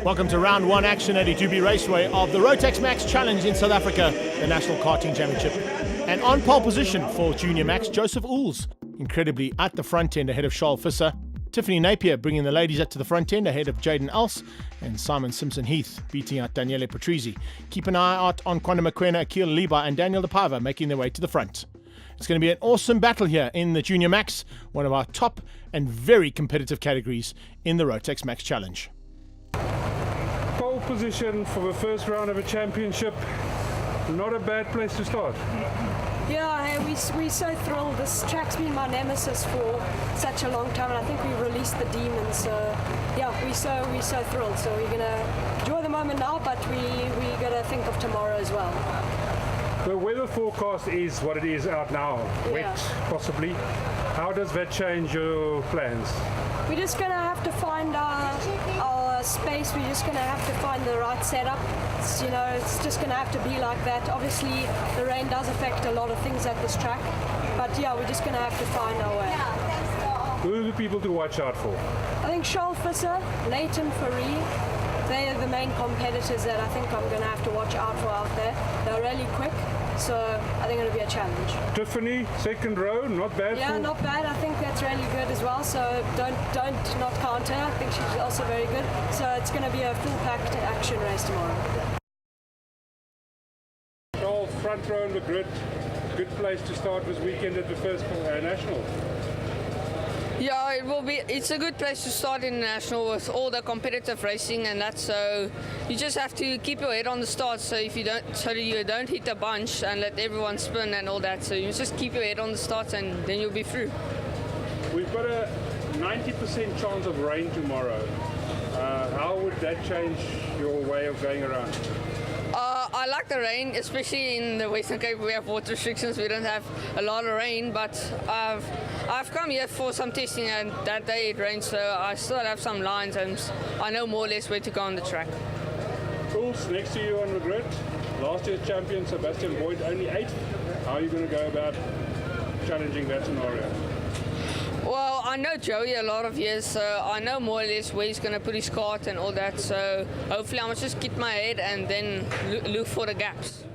Welcome to round one action at iDube Raceway of the Rotax Max Challenge in South Africa, the National Karting Championship. And on pole position for Junior Max, Joseph Oels, incredibly at the front end ahead of Charles Visser. Tiffany Napier bringing the ladies up to the front end ahead of Jaden Else, and Simon Simpson-Heath beating out Daniele Patrizzi. Keep an eye out on Conde Mokoena, Akil Liba and Daniel De Paiva making their way to the front. It's going to be an awesome battle here in the Junior Max, one of our top and very competitive categories in the Rotax Max Challenge. Pole position for the first round of a championship, not a bad place to start. Yeah, hey, we're so thrilled. This track's been my nemesis for such a long time, and I think we released the demons. So yeah, we're so thrilled. So we're gonna enjoy the moment now, but we gotta think of tomorrow as well. The weather forecast is what it is out now, wet possibly. How does that change your plans? We're just gonna have to find our space. We're just gonna have to find the right setup. It's just gonna have to be like that. Obviously, the rain does affect a lot of things at this track, but yeah, we're just gonna have to find our way. Who are the people to watch out for? I think Charles Visser, Leighton Fourie, they're the main competitors that I think I'm gonna have to watch out for out there. They're really quick, so I think it'll be a challenge. Tiffany, second row, not bad. Yeah, not bad. I think that's really good as well. So don't not count her. I think she's also very good. So it's going to be a full-packed action race tomorrow. Charles, front row in the grid. Good place to start this weekend at the first national. Yeah, it will be. It's a good place to start in the national with all the competitive racing and that. So you just have to keep your head on the start. So you don't hit a bunch and let everyone spin and all that. So you just keep your head on the start and then you'll be through. We've got a 90% chance of rain tomorrow. How would that change your way of going around? I like the rain, especially in the Western Cape. We have water restrictions. We don't have a lot of rain, but I've come here for some testing, and that day it rained, so I still have some lines, and I know more or less where to go on the track. Oels, next to you on the grid. Last year's champion Sebastian Boyd, only 8th. How are you going to go about challenging that scenario? Well, I know Joey a lot of years, so I know more or less where he's going to put his cart and all that. So hopefully I must just keep my head and then look for the gaps.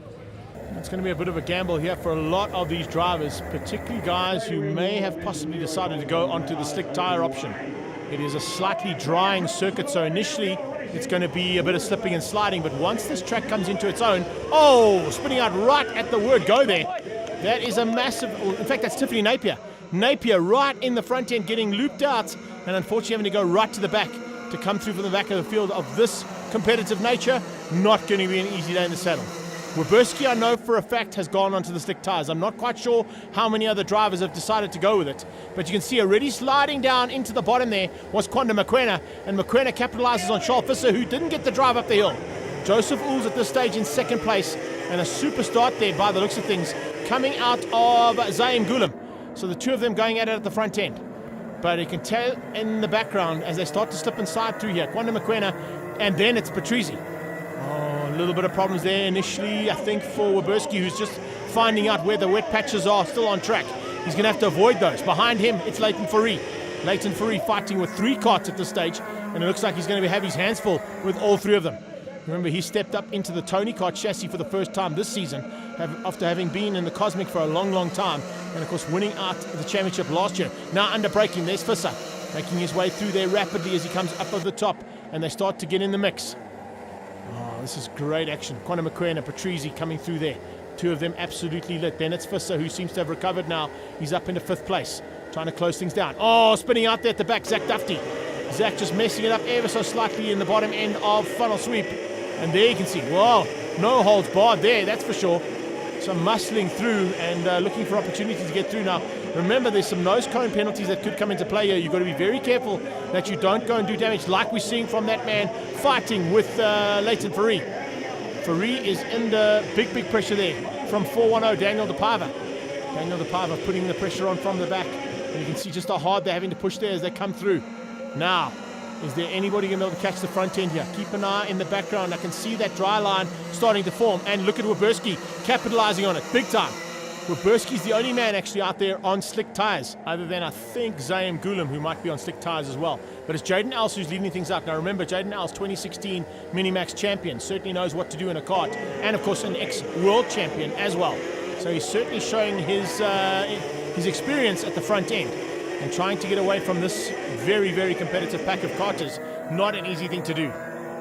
It's going to be a bit of a gamble here for a lot of these drivers, particularly guys who may have possibly decided to go onto the slick tire option. It is a slightly drying circuit, so initially it's going to be a bit of slipping and sliding, but once this track comes into its own, spinning out right at the word go there. That is a massive, in fact that's Tiffany Napier. Napier right in the front end getting looped out and unfortunately having to go right to the back to come through from the back of the field of this competitive nature. Not going to be an easy day in the saddle. Weberski, I know for a fact, has gone onto the slick tires. I'm not quite sure how many other drivers have decided to go with it, but you can see already sliding down into the bottom there was Conde Mokoena, and Mokoena capitalizes on Charles Visser, who didn't get the drive up the hill. Joseph Oels at this stage in second place, and a super start there by the looks of things coming out of Zaim Gulam. So the two of them going at it at the front end. But you can tell in the background as they start to slip and slide through here, Conde Mokoena, and then it's Patrizzi. A little bit of problems there initially, I think, for Weberski, who's just finding out where the wet patches are still on track. He's going to have to avoid those. Behind him, it's Leighton Fourie. Leighton Fourie fighting with 3 carts at this stage, and it looks like he's going to have his hands full with all 3 of them. Remember, he stepped up into the Tony Kart chassis for the first time this season, after having been in the Cosmic for a long, long time, and of course winning out the championship last year. Now under braking, there's Visser, making his way through there rapidly as he comes up over the top, and they start to get in the mix. This is great action. Conde Mokoena, Patrizzi coming through there. 2 of them absolutely lit. Then it's Visser, who seems to have recovered now. He's up into 5th place, trying to close things down. Spinning out there at the back, Zach Dufty. Zach just messing it up ever so slightly in the bottom end of funnel sweep. And there you can see, no holds barred there, that's for sure. Some muscling through and looking for opportunities to get through now. Remember, there's some nose cone penalties that could come into play here. You've got to be very careful that you don't go and do damage like we're seeing from that man fighting with Leighton Fourie. Fourie is under big pressure there from 410, Daniel De Paiva. Daniel De Paiva putting the pressure on from the back. And you can see just how hard they're having to push there as they come through. Now, is there anybody going to be able to catch the front end here? Keep an eye in the background. I can see that dry line starting to form. And look at Weberski capitalizing on it big time. Werberski's the only man actually out there on slick tires, other than I think Zaim Gulam, who might be on slick tires as well. But it's Jaden Els who's leading things out. Now remember, Jaden Els, 2016 Minimax champion, certainly knows what to do in a kart, and of course an ex-world champion as well. So he's certainly showing his experience at the front end and trying to get away from this very, very competitive pack of karters. Not an easy thing to do.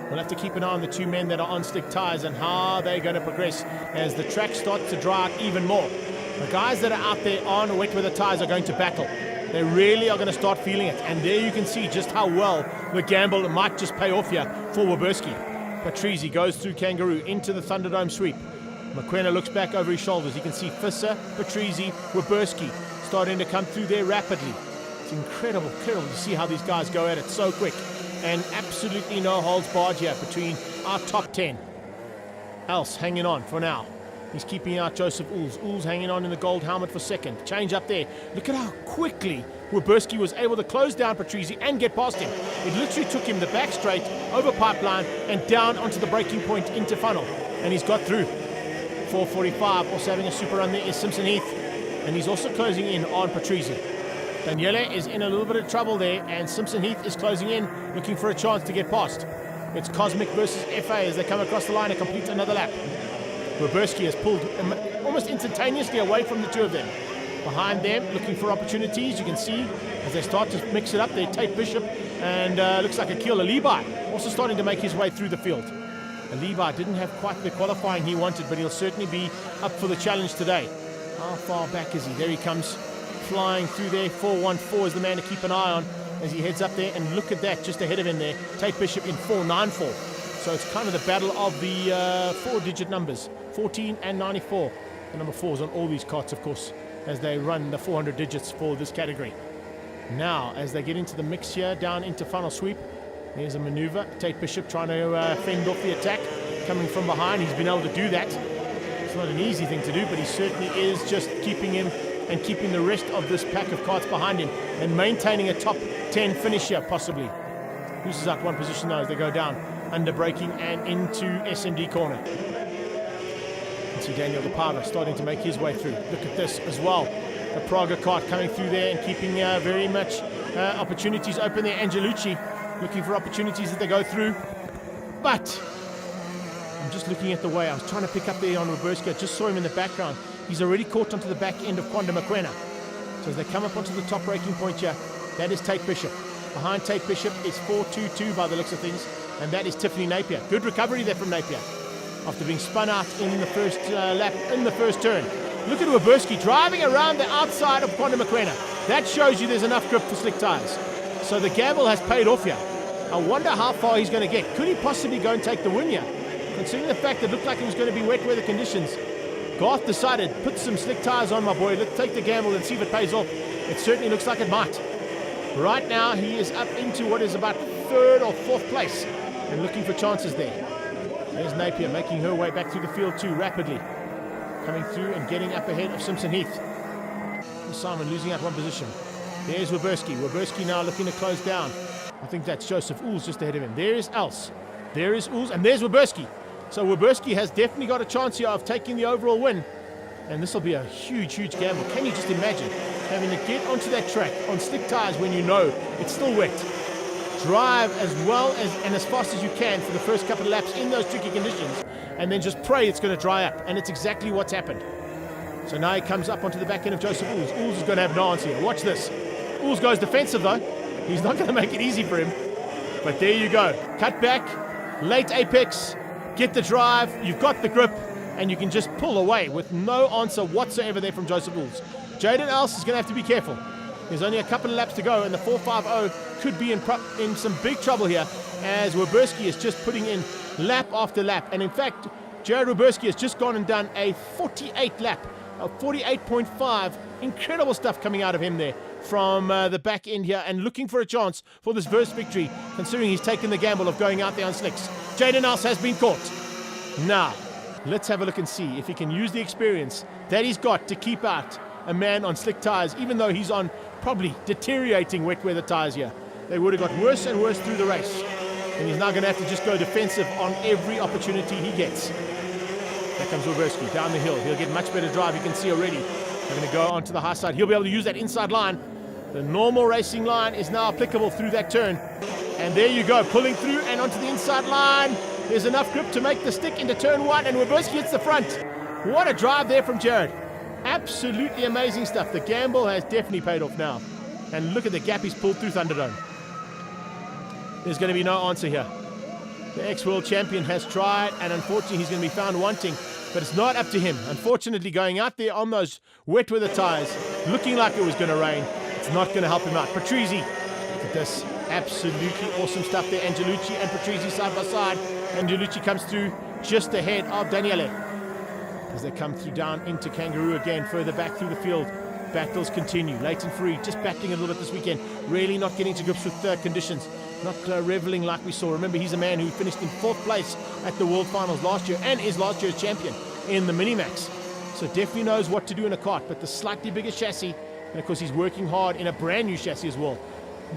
We'll have to keep an eye on the two men that are on slick tires and how they're going to progress as the track starts to dry out even more. The guys that are out there on wet weather tires are going to battle. They really are going to start feeling it. And there you can see just how well the gamble might just pay off here for Werberski. Patrizi goes through Kangaroo into the Thunderdome sweep. McQuena looks back over his shoulders. You can see Visser, Patrizi, Werberski starting to come through there rapidly. It's incredible to see how these guys go at it so quick. And absolutely no holds barred here between our top 10. Els hanging on for now. He's keeping out Joseph Oels. Oels hanging on in the gold helmet for second. Change up there. Look at how quickly Werberski was able to close down Patrizi and get past him. It literally took him the back straight, over pipeline, and down onto the braking point into funnel. And he's got through. 4:45, also having a super run there is Simpson Heath. And he's also closing in on Patrizi. Daniele is in a little bit of trouble there, and Simpson Heath is closing in, looking for a chance to get past. It's Cosmic versus FA as they come across the line and complete another lap. Werberski has pulled almost instantaneously away from the two of them. Behind them, looking for opportunities. You can see as they start to mix it up there, Tate Bishop and looks like Akil Alibi also starting to make his way through the field. Alibi didn't have quite the qualifying he wanted, but he'll certainly be up for the challenge today. How far back is he? There he comes, flying through there. 414 is the man to keep an eye on as he heads up there, and look at that, just ahead of him there, Tate Bishop in 494. So it's kind of the battle of the four-digit numbers, 14 and 94. The number 4s on all these karts, of course, as they run the 400 digits for this category. Now, as they get into the mix here, down into final sweep, there's a maneuver. Tate Bishop trying to fend off the attack, coming from behind. He's been able to do that. It's not an easy thing to do, but he certainly is just keeping him and keeping the rest of this pack of karts behind him and maintaining a top 10 finish here, possibly. Loses out one position now as they go down under braking and into SMD corner. You can see Daniel DePava starting to make his way through. Look at this as well. The Praga kart coming through there and keeping very much opportunities open there. Angelucci looking for opportunities as they go through. But I'm just looking at the way. I was trying to pick up there on Werberski. I just saw him in the background. He's already caught onto the back end of Conde McQuena. So as they come up onto the top braking point here, that is Tate Bishop. Behind Tate Bishop is 422 by the looks of things, and that is Tiffany Napier. Good recovery there from Napier after being spun out in the first lap, in the first turn. Look at Werberski driving around the outside of Conde McQuena. That shows you there's enough grip for slick tires. So the gamble has paid off here. I wonder how far he's going to get. Could he possibly go and take the win here? Considering the fact that it looked like it was going to be wet weather conditions, Garth decided, put some slick tires on, my boy. Let's take the gamble and see if it pays off. It certainly looks like it might. Right now, he is up into what is about third or fourth place and looking for chances there. There's Napier making her way back through the field too rapidly. Coming through and getting up ahead of Simpson Heath. Simon losing out one position. There's Werberski. Werberski now looking to close down. I think that's Joseph Oels just ahead of him. There is Els. There is Oels, and there's Werberski. So Werberski has definitely got a chance here of taking the overall win. And this will be a huge, huge gamble. Can you just imagine having to get onto that track on slick tires when you know it's still wet? Drive as well and as fast as you can for the first couple of laps in those tricky conditions, and then just pray it's going to dry up. And it's exactly what's happened. So now he comes up onto the back end of Joseph Oels. Oels is going to have no answer here. Watch this. Oels goes defensive though. He's not going to make it easy for him. But there you go. Cut back, late apex, get the drive, you've got the grip, and you can just pull away with no answer whatsoever there from Joseph Oels. Jaden Els is going to have to be careful. There's only a couple of laps to go, and the 450 could be in some big trouble here, as Werberski is just putting in lap after lap. And in fact, Jared Werberski has just gone and done a 48 lap, a 48.5. Incredible stuff coming out of him there from the back end here, and looking for a chance for this first victory, considering he's taken the gamble of going out there on slicks. Jaden Els has been caught. Now, let's have a look and see if he can use the experience that he's got to keep out a man on slick tires, even though he's on probably deteriorating wet weather tires here. They would have got worse and worse through the race. And he's now going to have to just go defensive on every opportunity he gets. There comes Werberski down the hill. He'll get much better drive, you can see already. They're going to go onto the high side. He'll be able to use that inside line. The normal racing line is now applicable through that turn. And there you go, pulling through and onto the inside line. There's enough grip to make the stick into turn 1, and Werberski hits the front. What a drive there from Jared. Absolutely amazing stuff. The gamble has definitely paid off now. And look at the gap he's pulled through Thunderdome. There's going to be no answer here. The ex-world champion has tried, and unfortunately he's going to be found wanting. But it's not up to him. Unfortunately, going out there on those wet weather tyres, looking like it was going to rain, it's not going to help him out. Patrizi, look at this. Absolutely awesome stuff there. Angelucci and Patrizi side by side. Angelucci comes through just ahead of Daniele. As they come through down into Kangaroo again, further back through the field. Battles continue. Leighton Free just battling a little bit this weekend. Really not getting to grips with conditions. Not reveling like we saw. Remember, he's a man who finished in 4th place at the World Finals last year and is last year's champion in the Minimax. So definitely knows what to do in a kart, but the slightly bigger chassis, and of course he's working hard in a brand new chassis as well.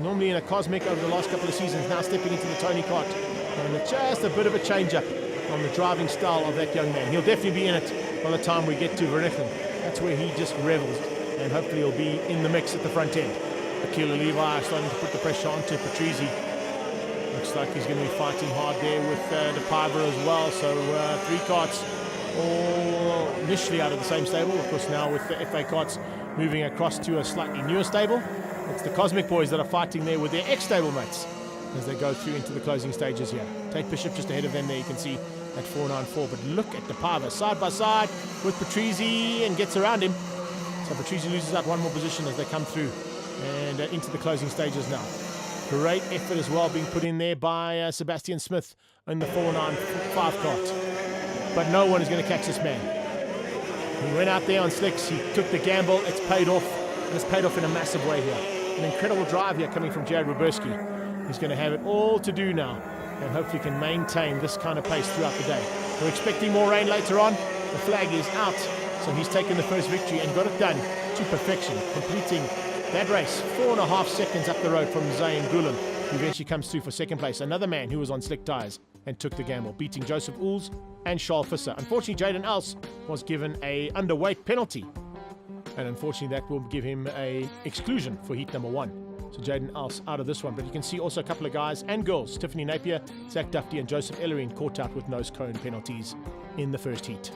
Normally in a Cosmic over the last couple of seasons, now stepping into the Tony kart. And just a bit of a change-up on the driving style of that young man. He'll definitely be in it by the time we get to Vernichten. That's where he just revels, and hopefully he'll be in the mix at the front end. Akila Levi starting to put the pressure onto Patrizi. Looks like he's going to be fighting hard there with De Piper as well. So 3 karts all initially out of the same stable. Of course, now with the FA karts moving across to a slightly newer stable. It's the Cosmic boys that are fighting there with their ex-stable mates as they go through into the closing stages here. Tate Bishop just ahead of them there, you can see at 494. But look at De Piper side by side with Patrizi and gets around him. So Patrizi loses out one more position as they come through and into the closing stages now. Great effort as well being put in there by Sebastian Smith in the 495 kart. But no one is going to catch this man. He went out there on slicks, he took the gamble, it's paid off, and it's paid off in a massive way here. An incredible drive here coming from Jared Werberski. He's going to have it all to do now and hopefully can maintain this kind of pace throughout the day. We're expecting more rain later on. The flag is out, so he's taken the first victory and got it done to perfection, completing that race 4.5 seconds up the road from Zayn Gulen, who eventually comes through for second place. Another man who was on slick tyres and took the gamble, beating Joseph Ools and Charles Visser. Unfortunately, Jaden Els was given a underweight penalty, and unfortunately that will give him a exclusion for heat number 1. So Jaden Els out of this one. But you can see also a couple of guys and girls, Tiffany Napier, Zach Duffy and Joseph Ellerine, caught out with nose cone penalties in the first heat.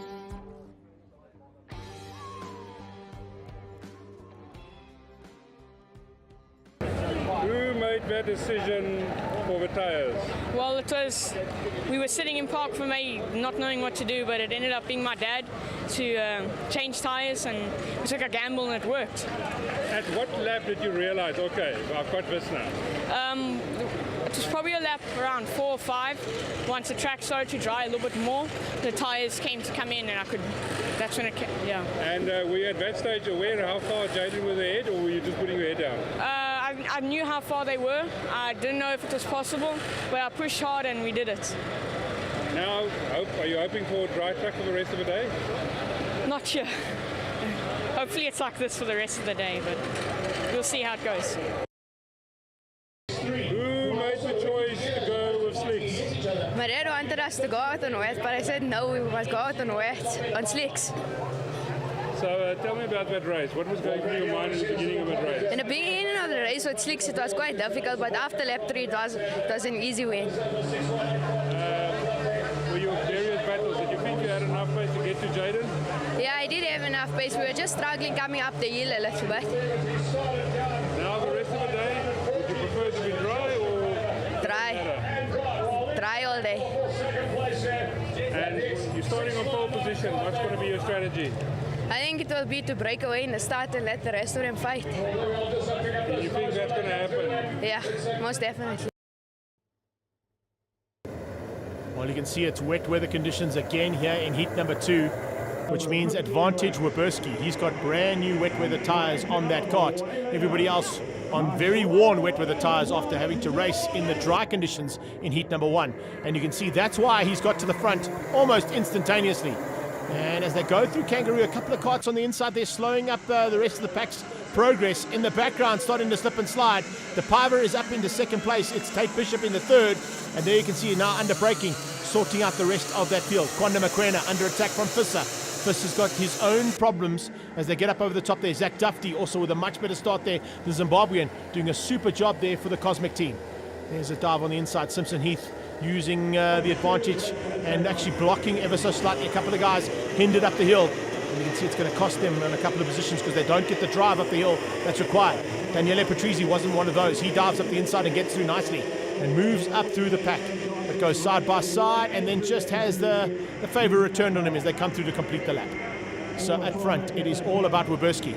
That decision for the tyres? Well, we were sitting in park for me, not knowing what to do, but it ended up being my dad to change tyres, and we took a gamble and it worked. At what lap did you realize, okay, I've got this now? It was probably a lap around 4 or 5. Once the track started to dry a little bit more, the tyres came in, and that's when it came, yeah. And were you at that stage aware how far Jaden was ahead, or were you just putting your head down? I knew how far they were. I didn't know if it was possible, but I pushed hard and we did it. Now, are you hoping for a dry track for the rest of the day? Not sure. Hopefully it's like this for the rest of the day, but we'll see how it goes. Who made the choice to go with slicks? My dad wanted us to go out on wet, but I said no, we must go out on wet, on slicks. So tell me about that race. What was going through your mind in the beginning of that race? In the beginning of the race with slicks, it was quite difficult, but after lap 3, it was an easy win. Were your various battles, did you think you had enough pace to get to Jaden? Yeah, I did have enough pace. We were just struggling coming up the hill a little bit. Now the rest of the day, would you prefer to be dry or Dry. Dry all day. And you're starting on pole position. What's going to be your strategy? I think it will be to break away in the start and let the rest of them fight. Do you think that's going to happen? Yeah, most definitely. Well, you can see it's wet weather conditions again here in heat number 2, which means advantage Werberski. He's got brand new wet weather tyres on that kart. Everybody else on very worn wet weather tyres after having to race in the dry conditions in heat number 1. And you can see that's why he's got to the front almost instantaneously. And as they go through Kangaroo, a couple of karts on the inside, they're slowing up the rest of the pack's progress. In the background, starting to slip and slide. The Piver is up into second place. It's Tate Bishop in the third. And there you can see now under braking. sorting out the rest of that field. Conde under attack from Fisser. Fisser's got his own problems as they get up over the top there. Zach Duffy also with a much better start there. The Zimbabwean doing a super job there for the Cosmic team. There's a dive on the inside. Simpson Heath using the advantage and actually blocking ever so slightly. A couple of guys hindered up the hill. And you can see it's going to cost them in a couple of positions because they don't get the drive up the hill that's required. Daniele Patrizzi wasn't one of those. He dives up the inside and gets through nicely and moves up through the pack. It goes side by side and then just has the favor returned on him as they come through to complete the lap. So at front, it is all about Werberski.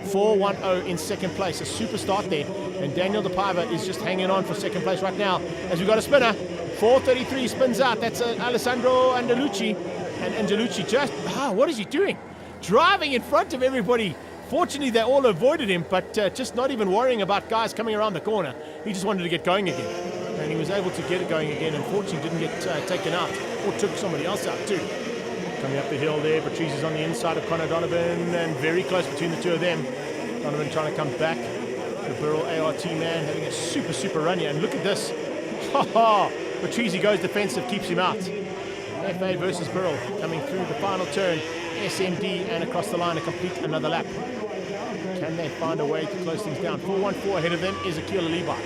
4-1-0 in second place. A super start there. And Daniel De Paiva is just hanging on for second place right now as we've got a spinner. 4:33 spins out. That's Alessandro Angelucci. And Angelucci just, what is he doing? Driving in front of everybody. Fortunately, they all avoided him, but just not even worrying about guys coming around the corner. He just wanted to get going again. And he was able to get it going again. Unfortunately, didn't get taken out or took somebody else out too. Coming up the hill there, Patrice is on the inside of Connor Donovan and very close between the two of them. Donovan trying to come back. The Burrell ART man having a super run here. And look at this. Patrice goes defensive, keeps him out. FA versus Burrell coming through the final turn. SMD and across the line to complete another lap. Can they find a way to close things down? 4-1-4 ahead of them is Akila Levi.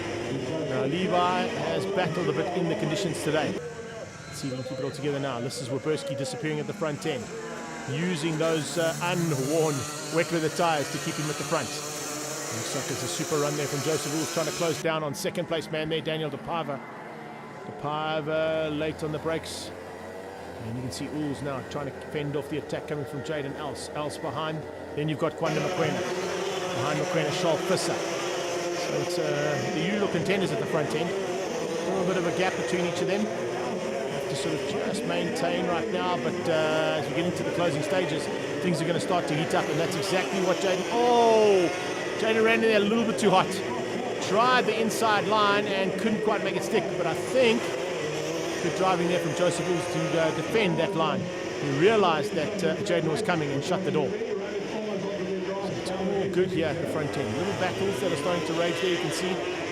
Now Levi has battled a bit in the conditions today. Let's see if we can keep it all together now. This is Werberski disappearing at the front end, using those unworn wet leather tyres to keep him at the front. Looks like there's a super run there from Joseph Wolf trying to close down on second place man there, Daniel De Paiva. De Paiva late on the brakes. And you can see Ools now trying to fend off the attack coming from Jaden Else. Else behind. Then you've got Kwanda Mokoena. Behind Mokoena, Charles Fisser. So it's the usual contenders at the front end. A little bit of a gap between each of them. Have to sort of just maintain right now, but as we get into the closing stages, things are going to start to heat up, and that's exactly what Jaden... Jaden ran in there a little bit too hot. Tried the inside line and couldn't quite make it stick, but I think good driving there from Joseph Wills to defend that line. He realized that Jaden was coming and shut the door. So it's all good here at the front end. Little battles that are starting to rage there. You can see,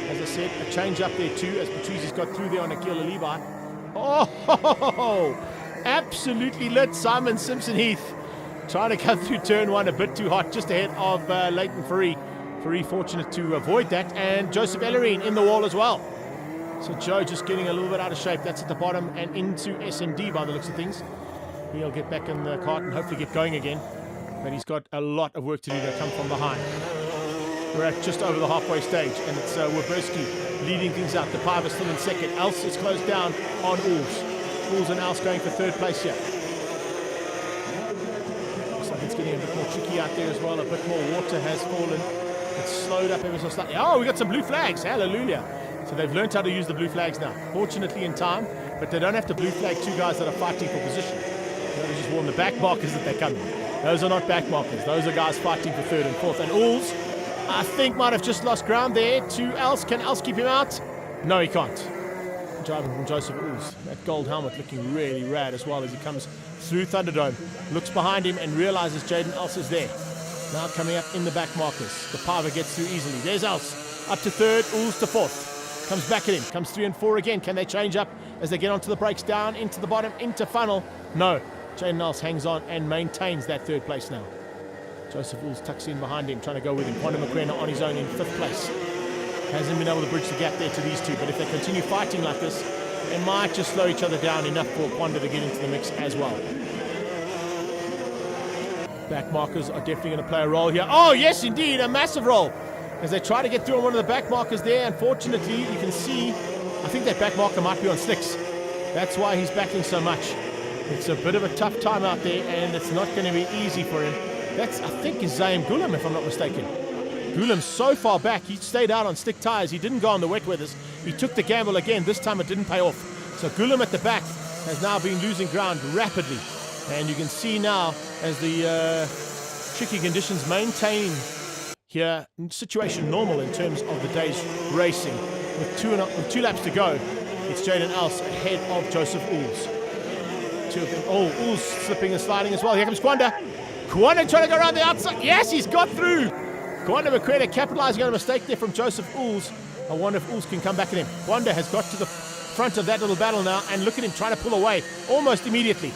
as I said, a change up there too as Patrice's got through there on Akila Levi. Absolutely lit. Simon Simpson Heath trying to come through turn one a bit too hot, just ahead of Leighton Fourie. Fourie fortunate to avoid that, and Joseph Ellerine in the wall as well. So Joe just getting a little bit out of shape. That's at the bottom and into SMD by the looks of things. He'll get back in the cart and hopefully get going again. But he's got a lot of work to do to come from behind. We're at just over the halfway stage, and it's Werberski leading things out. The Paiva still in second. Else is closed down on Ools. Ools and Else going for third place here. Looks like it's getting a bit more tricky out there as well. A bit more water has fallen. It's slowed up ever so slightly. We got some blue flags. Hallelujah. So they've learned how to use the blue flags now. Fortunately in time, but they don't have to blue flag two guys that are fighting for position. They just warn the back markers that they're coming. Those are not back markers. Those are guys fighting for third and fourth. And Ools, I think, might have just lost ground there to Else. Can Else keep him out? No, he can't. Driving from Joseph Ools. That gold helmet looking really rad as well as he comes through Thunderdome. Looks behind him and realizes Jaden Else is there. Now coming up in the back markers. The Paiva gets through easily. There's Else. Up to third, Ools to fourth. Comes back at him, comes 3 and 4 again. Can they change up as they get onto the brakes, down into the bottom, into funnel? No. Jaden Else hangs on and maintains that third place now. Joseph Wills tucks in behind him, trying to go with him. Kwanda Mokoena on his own in fifth place. Hasn't been able to bridge the gap there to these two, but if they continue fighting like this, they might just slow each other down enough for Kwanda to get into the mix as well. Back markers are definitely going to play a role here. Oh, yes, indeed, a massive role. As they try to get through on one of the back markers there, unfortunately, you can see, I think that back marker might be on slicks. That's why he's backing so much. It's a bit of a tough time out there, and it's not going to be easy for him. That's, I think, is Zaim Gulam, if I'm not mistaken. Gulam's so far back, he stayed out on slick tires. He didn't go on the wet weathers. He took the gamble again. This time it didn't pay off. So Gulam at the back has now been losing ground rapidly. And you can see now, as the tricky conditions maintain here, situation normal in terms of the day's racing. With two laps to go, it's Jaden Else ahead of Joseph Ools. Two of them. Ools slipping and sliding as well. Here comes Kwanda. Kwanda trying to go around the outside. Yes, he's got through. Kwanda Mokoena capitalizing on a mistake there from Joseph Ools. I wonder if Ools can come back at him. Kwanda has got to the front of that little battle now, and look at him trying to pull away almost immediately.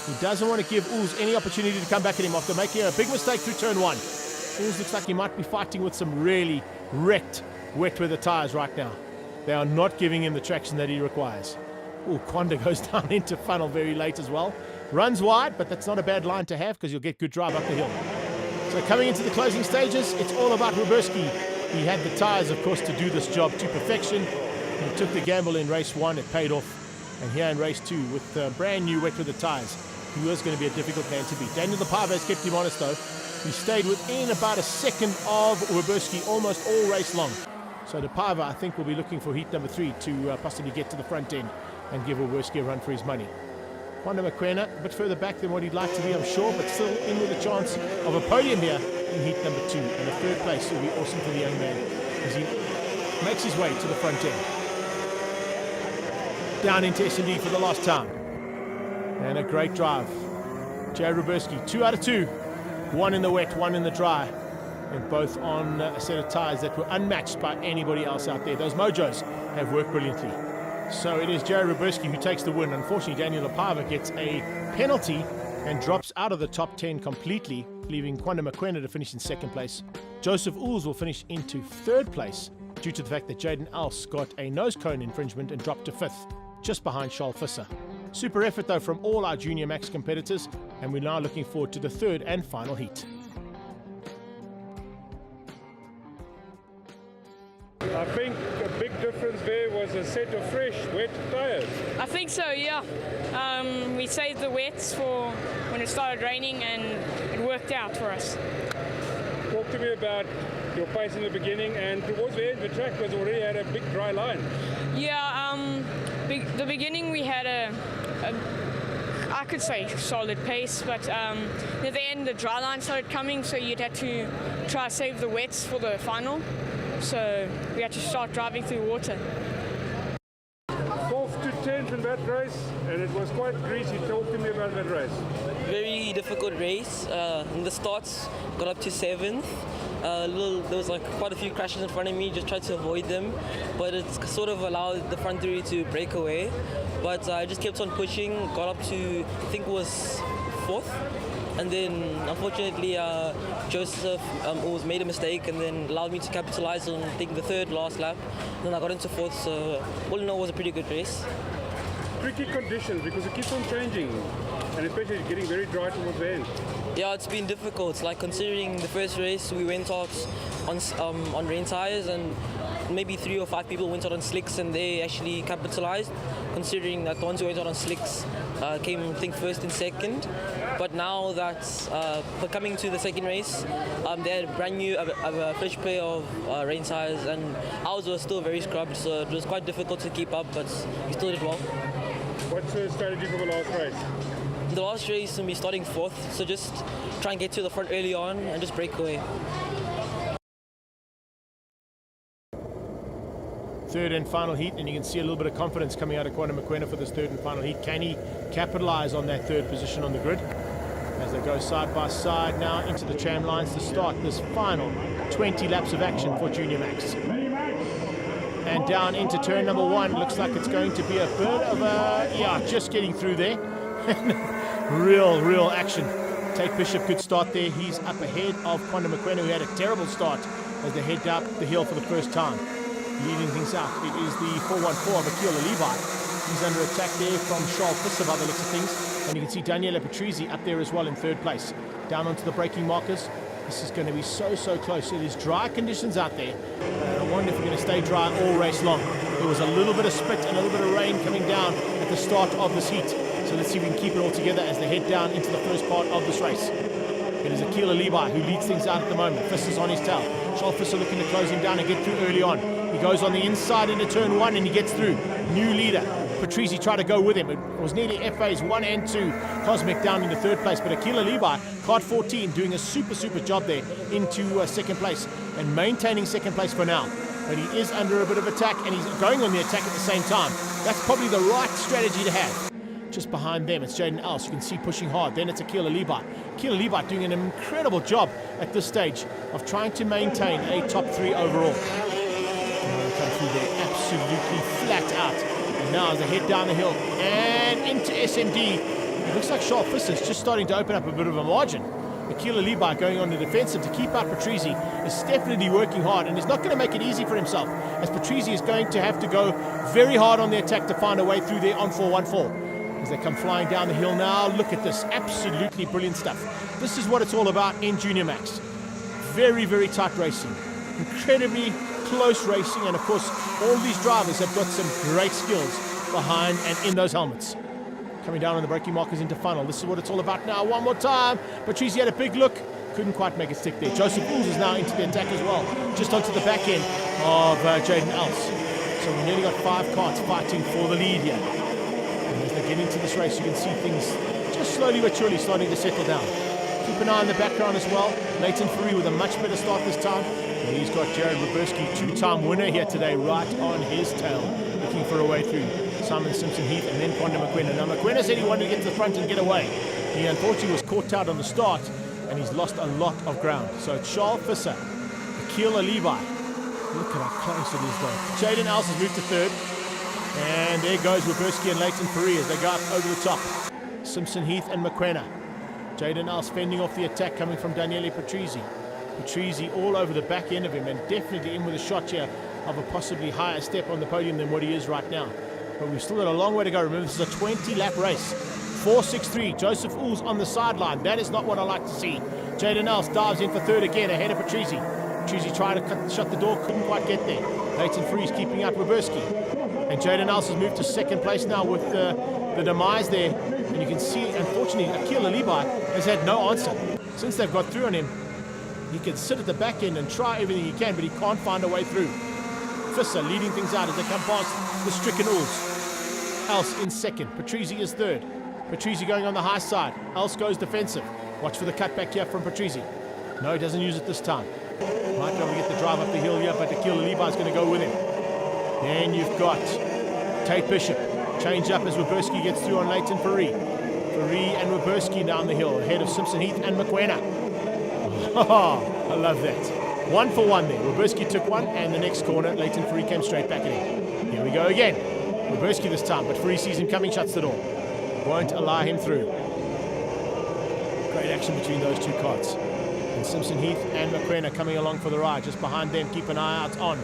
He doesn't want to give Ools any opportunity to come back at him after making a big mistake through turn 1. Ools looks like he might be fighting with some really wrecked wet weather tires right now. They are not giving him the traction that he requires. Oh, Conde goes down into funnel very late as well. Runs wide, but that's not a bad line to have because you'll get good drive up the hill. So coming into the closing stages, it's all about Roberski. He had the tires, of course, to do this job to perfection. He took the gamble in race 1, it paid off. And here in race 2, with brand new wet weather tires, he was going to be a difficult man to beat. Daniel De Pava has kept him honest though. He stayed within about a second of Roberski almost all race long. So De Pava, I think, will be looking for heat number 3 to possibly get to the front end and give Roberski a run for his money. Conde Mokoena, a bit further back than what he'd like to be, I'm sure, but still in with a chance of a podium here in heat number 2. And a third place will be awesome for the young man as he makes his way to the front end. Down into S&D for the last time. And a great drive. Jared Roberski, 2 out of 2. 1 in the wet, 1 in the dry. And both on a set of tires that were unmatched by anybody else out there. Those Mojos have worked brilliantly. So it is Jared Roberski who takes the win. Unfortunately, Daniel De Pava gets a penalty and drops out of the top 10 completely, leaving Conde Mokoena to finish in 2nd place. Joseph Ools will finish into 3rd place due to the fact that Jaden Else got a nose cone infringement and dropped to 5th, just behind Charles Visser. Super effort though from all our Junior Max competitors, and we're now looking forward to the 3rd and final heat. I think a big difference there was a set of fresh, wet tires. I think so, yeah. We saved the wets for when it started raining, and it worked out for us. Talk to me about your pace in the beginning, and towards the end the track was already had a big dry line. Yeah, the beginning we had a I could say solid pace, but at the end the dry line started coming, so you'd have to try to save the wets for the final. So we had to start driving through water. 4th to 10th in that race, and it was quite greasy. Talk to me about that race. Very difficult race. In the starts, got up to 7th. There was like quite a few crashes in front of me, just tried to avoid them, but it sort of allowed the front 3 to break away. But I just kept on pushing, got up to, I think it was 4th. And then, unfortunately, Joseph always made a mistake and then allowed me to capitalize on, I think, the 3rd last lap. And then I got into 4th, so all in all, it was a pretty good race. Tricky conditions because it keeps on changing, and especially getting very dry towards the end. Yeah, it's been difficult. Like, considering the first race, we went out on rain tires, and maybe 3 or 5 people went out on slicks, and they actually capitalized. Considering that the ones who went out on slicks came, I think, 1st and 2nd. But now that coming to the 2nd race, they had a brand new, a fresh pair of rain tires, and ours were still very scrubbed, so it was quite difficult to keep up, but we still did well. What's the strategy for the last race? The last race will be starting 4th, so just try and get to the front early on and just break away. 3rd and final heat, and you can see a little bit of confidence coming out of Conde Mokoena for this 3rd and final heat. Can he capitalize on that 3rd position on the grid as they go side by side now into the tram lines to start this final 20 laps of action for Junior Max? And down into turn number 1, looks like it's going to be a bit of a, just getting through there. real action. Tate Bishop, good start there. He's up ahead of Conde Mokoena, who had a terrible start as they head up the hill for the first time. Leading things out, it is the 414 of Akila Levi. He's under attack there from Charles Visser by the looks of things. And you can see Daniele Patrizzi up there as well in 3rd place. Down onto the braking markers. This is going to be so close. It is dry conditions out there. I wonder if we're going to stay dry all race long. There was a little bit of spit and a little bit of rain coming down at the start of this heat. So let's see if we can keep it all together as they head down into the first part of this race. It is Akila Levi who leads things out at the moment. Visser's on his tail. Charles Visser looking to close him down and get through early on. He goes on the inside into turn 1 and he gets through. New leader. Patrizzi tried to go with him. It was nearly FA's 1 and 2. Cosmic down into 3rd place. But Akila Levi, card 14, doing a super job there into 2nd place and maintaining 2nd place for now. But he is under a bit of attack and he's going on the attack at the same time. That's probably the right strategy to have. Just behind them, it's Jaden Else. You can see pushing hard. Then it's Akila Levi. Akila Levi doing an incredible job at this stage of trying to maintain a top 3 overall. Come through there absolutely flat out Now as they head down the hill and into SMD, it looks like Charles Visser's just starting to open up a bit of a margin. Akila Levi going on the defensive to keep out Patrizi is definitely working hard, and he's not going to make it easy for himself, as Patrizi is going to have to go very hard on the attack to find a way through there on 4-1-4. As they come flying down the hill now, look at this, absolutely brilliant stuff. This is what it's all about in Junior Max. Very, very tight racing, incredibly close racing, and of course all these drivers have got some great skills behind and in those helmets. Coming down on the braking markers into funnel. This is what it's all about now. One more time. Patrizi had a big look. Couldn't quite make it stick there. Joseph Ools is now into the attack as well. Just onto the back end of Jaden Els. So we nearly got 5 carts fighting for the lead here. And as they get into this race, you can see things just slowly but surely starting to settle down. Keep an eye on the background as well. Leighton Fourie with a much better start this time. And he's got Jared Roberski, 2-time winner here today, right on his tail, looking for a way through. Simon Simpson Heath and then Conde McQuena. Now McQuena said he wanted to get to the front and get away. He unfortunately was caught out on the start and he's lost a lot of ground. So it's Charles Visser, Akila Levi. Look at how close it is though. Jaden Els has moved to third. And there goes Roberski and Leighton Fourie as they go up over the top. Simpson Heath and McQuena. Jaden Els fending off the attack coming from Daniele Patrizi. Patrizi all over the back end of him and definitely in with a shot here of a possibly higher step on the podium than what he is right now. But we've still got a long way to go. Remember, this is a 20-lap race. 4.63. Joseph Ools on the sideline. That is not what I like to see. Jaden Els dives in for third again, ahead of Patrizi. Patrizi tried to shut the door, couldn't quite get there. Leighton Fourie keeping out Roberski. And Jaden Els has moved to second place now with the demise there. And you can see, unfortunately, Akila Levi has had no answer. Since they've got through on him, he can sit at the back end and try everything he can, but he can't find a way through. Visser leading things out as they come past the stricken Ools. Els in second. Patrizi is third. Patrizi going on the high side. Els goes defensive. Watch for the cutback here from Patrizi. No, he doesn't use it this time. Might be able to get the drive up the hill here, but Akila Levi is going to go with him. Then you've got Tate Bishop. Change up as Roberski gets through on Leighton Fourie. Fourie and Roberski down the hill, ahead of Simpson Heath and McQuena. Oh, I love that. 1 for 1 there. Roberski took one, and the next corner, Leighton Fourie came straight back at him. Here we go again. Roberski this time, but Fourie sees him coming, shuts the door. Won't allow him through. Great action between those two carts. And Simpson Heath and McQuena coming along for the ride. Just behind them, keep an eye out on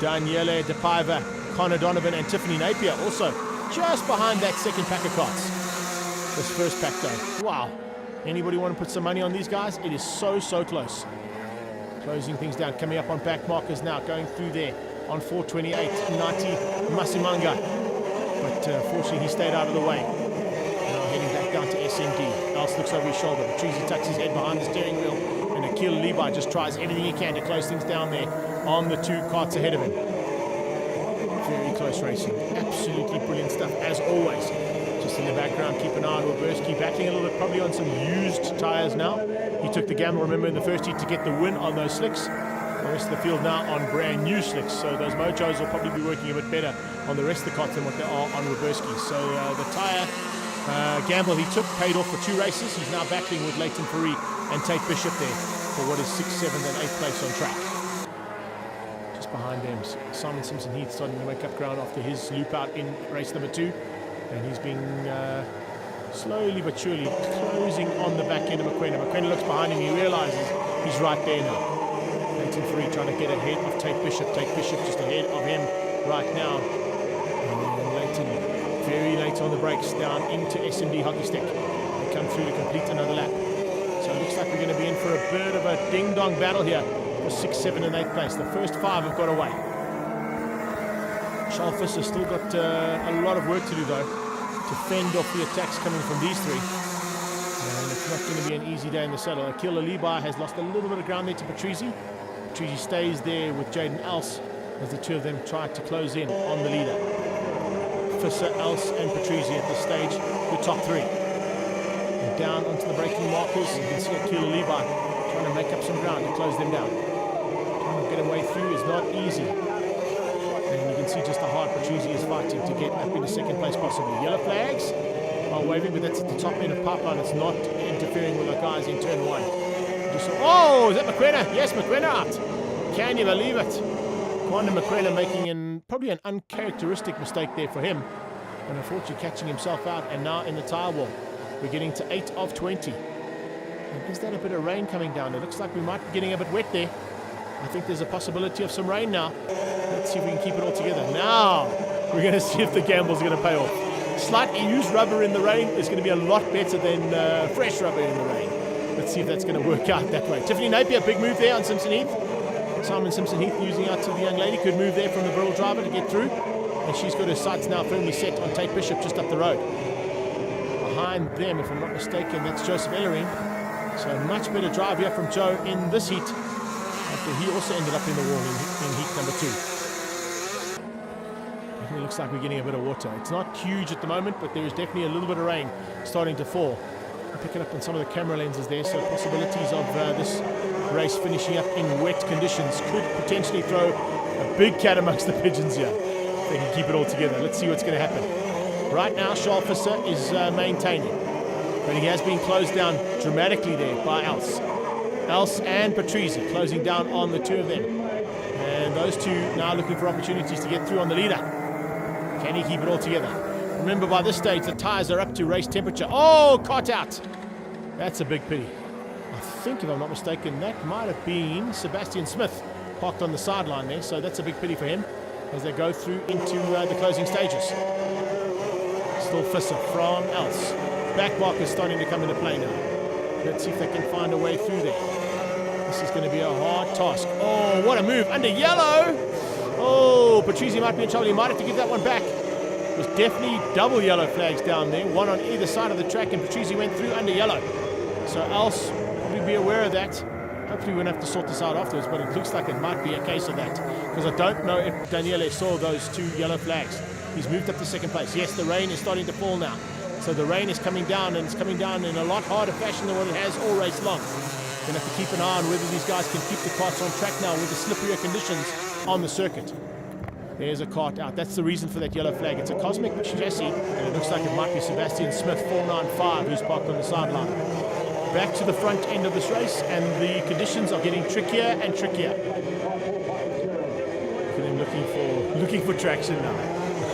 Daniele De Paiva, Connor Donovan, and Tiffany Napier. Also, just behind that second pack of carts. This first pack though. Wow. Anybody want to put some money on these guys? It is so, so close. Closing things down. Coming up on back markers now. Going through there on 428. Nati Masimanga. But fortunately he stayed out of the way. Now heading back down to SMD. Els looks over his shoulder. Patrizi tucks his head behind the steering wheel. And Akila Levi just tries everything he can to close things down there on the two carts ahead of him. Very close racing. Absolutely brilliant stuff as always. Just in the background, keep an eye on Roberski, battling a little bit, probably on some used tyres now. He took the gamble, remember, in the first heat to get the win on those slicks. The rest of the field now on brand new slicks, so those mojos will probably be working a bit better on the rest of the carts than what they are on Roberski. So the tyre gamble he took paid off for 2 races. He's now battling with Leighton Fourie and Tate Bishop there for what is 6th, 7th and 8th place on track. Just behind them, Simon Simpson Heath starting to make up ground after his loop out in race number 2. And he's been slowly but surely closing on the back end of McQuena. McQuena looks behind him, he realizes he's right there now. Leighton Fourie trying to get ahead of Tate Bishop. Tate Bishop just ahead of him right now. And Leighton very late on the brakes down into SMD hockey stick. They come through to complete another lap. So it looks like we're going to be in for a bit of a ding-dong battle here for 6th, 7th and 8th place. The first 5 have got away. Charles Visser still got a lot of work to do though, to fend off the attacks coming from these 3. And it's not going to be an easy day in the saddle. Akila Levi has lost a little bit of ground there to Patrizi. Patrizi stays there with Jaden Els as the 2 of them try to close in on the leader. Visser, Els and Patrizi at this stage, the top 3. And down onto the braking markers, you can see Akila Levi trying to make up some ground to close them down. Trying to get a way through is not easy. And you can see just how hard Patrizi is fighting to get up into 2nd place possibly. Yellow flags are waving, but that's at the top end of pipeline. It's not interfering with our guys in turn 1. Oh, is that McQuena? Yes, McQuena out. Can you believe it? Conde McQuena making probably an uncharacteristic mistake there for him. And unfortunately catching himself out and now in the tire wall. We're getting to 8 of 20. And is that a bit of rain coming down? It looks like we might be getting a bit wet there. I think there's a possibility of some rain now. Let's see if we can keep it all together. Now we're going to see if the gamble's going to pay off. Slightly used rubber in the rain is going to be a lot better than fresh rubber in the rain. Let's see if that's going to work out that way. Tiffany Napier, big move there on Simpson Heath. Simon Simpson Heath using out to the young lady. Good move there from the Burrell driver to get through. And she's got her sights now firmly set on Tate Bishop just up the road. Behind them, if I'm not mistaken, that's Joseph Ellering. So much better drive here from Joe in this heat. After he also ended up in the wall in heat number 2. It looks like we're getting a bit of water. It's not huge at the moment, but there is definitely a little bit of rain starting to fall. I'm picking up on some of the camera lenses there, so possibilities of this race finishing up in wet conditions could potentially throw a big cat amongst the pigeons here. If they can keep it all together. Let's see what's going to happen. Right now, Charles Visser is maintaining, but he has been closed down dramatically there by Else. Else and Patrizzi closing down on the two of them. And those two now looking for opportunities to get through on the leader. Can he keep it all together? Remember, by this stage, the tyres are up to race temperature. Oh, caught out. That's a big pity. I think, if I'm not mistaken, that might have been Sebastian Smith parked on the sideline there. So that's a big pity for him as they go through into the closing stages. Still Visser from Else. Back markers starting to come into play now. Let's see if they can find a way through there. This is going to be a hard task. Oh, what a move. Under yellow. Oh, Patrizzi might be in trouble. He might have to give that one back. There's definitely double yellow flags down there. One on either side of the track, and Patrizzi went through under yellow. So Else probably be aware of that. Hopefully we won't have to sort this out afterwards, but it looks like it might be a case of that. Because I don't know if Daniele saw those 2 yellow flags. He's moved up to second place. Yes, the rain is starting to fall now. So the rain is coming down, and it's coming down in a lot harder fashion than what it has all race long. Going to have to keep an eye on whether these guys can keep the carts on track now with the slipperier conditions on the circuit. There's a cart out. That's the reason for that yellow flag. It's a Cosmic chassis, and it looks like it might be Sebastian Smith, 495, who's parked on the sideline. Back to the front end of this race, and the conditions are getting trickier and trickier. Look at him looking for traction now.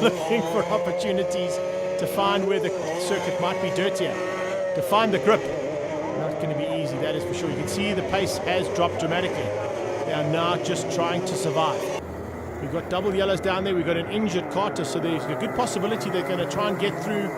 Looking for opportunities to find where the circuit might be dirtier, to find the grip. Not going to be easy, that is for sure. You can see the pace has dropped dramatically. They are now just trying to survive. We've got double yellows down there. We've got an injured Carter, so there's a good possibility they're going to try and get through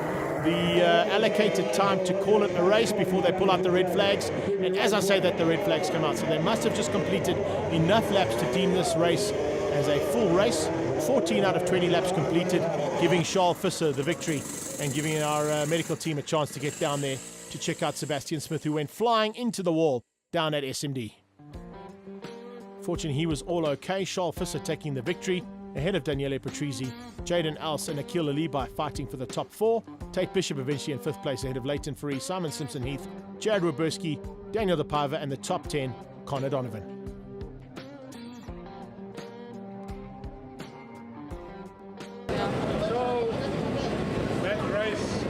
the allocated time to call it a race before they pull out the red flags. And as I say that, the red flags come out. So they must have just completed enough laps to deem this race as a full race. 14 out of 20 laps completed, giving Charles Visser the victory and giving our medical team a chance to get down there to check out Sebastian Smith, who went flying into the wall down at SMD. Fortunately, he was all okay. Charles Visser taking the victory ahead of Daniele Patrizzi, Jaden Else and Akil Alibi fighting for the top 4. Tate Bishop eventually in 5th place ahead of Leighton Fourie, Simon Simpson Heath, Jared Roberski, Daniel De Paiva, and the top 10, Connor Donovan. So, that race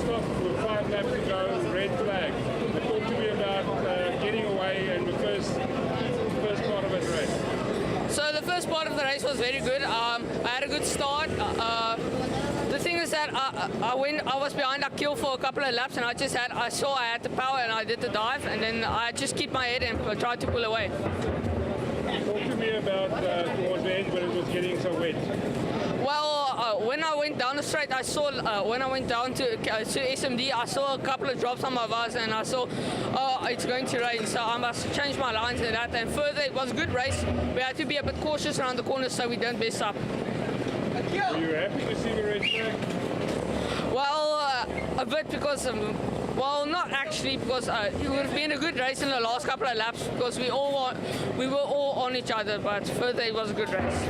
stopped with 5 laps to go, red flag. They talked to me about getting away and the first part of that race. So the first part of the race was very good. I had a good start. The thing is that I was behind Akil for a couple of laps, and I saw I had the power, and I did the dive, and then I just keep my head and tried to pull away. Talk to me about towards the end when it was getting so wet. Well, when I went down the straight, I saw, when I went down to SMD, I saw a couple of drops on my vase, and I saw, oh, it's going to rain, so I must change my lines and that. And further, it was a good race. We had to be a bit cautious around the corners so we don't mess up. Were you happy to see the red flag? Well, a bit because, well, not actually, because it would have been a good race in the last couple of laps because we were all on each other, but further, it was a good race.